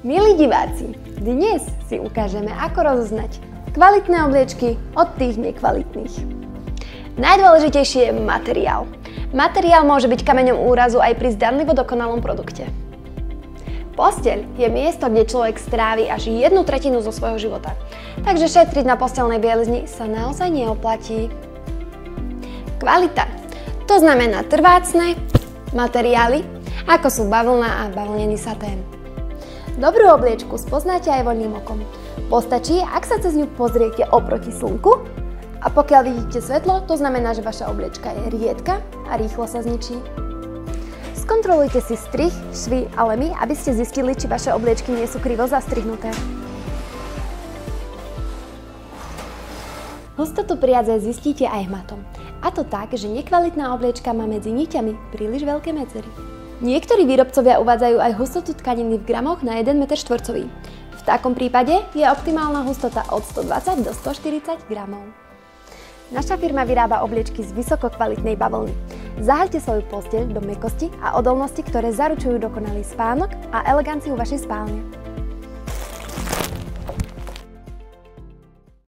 Milí diváci, dnes si ukážeme, ako rozoznať kvalitné obliečky od tých nekvalitných. Najdôležitejšie je materiál. Materiál môže byť kameňom úrazu aj pri zdanlivo dokonalom produkte. Posteľ je miesto, kde človek strávi až 1/3 zo svojho života. Takže šetriť na posteľnej bielizni sa naozaj neoplatí. Kvalita. To znamená trvácne materiály, ako sú bavlna a bavlnený satén. Dobrú obliečku spoznáte aj voľným okom. Postačí, ak sa cez ňu pozriete oproti slnku a pokiaľ vidíte svetlo, to znamená, že vaša obliečka je riedka a rýchlo sa zničí. Skontrolujte si strih, švy a lemy, aby ste zistili, či vaše obliečky nie sú krivo zastrihnuté. Hustotu priadze zistíte aj hmatom. A to tak, že nekvalitná obliečka má medzi niťami príliš veľké medzery. Niektorí výrobcovia uvádzajú aj hustotu tkaniny v gramoch na 1 m². V takom prípade je optimálna hustota od 120 do 140 gramov. Naša firma vyrába obliečky z vysokokvalitnej bavlny. Zahaľte svoju posteľ do mäkkosti a odolnosti, ktoré zaručujú dokonalý spánok a eleganciu vašej spálne.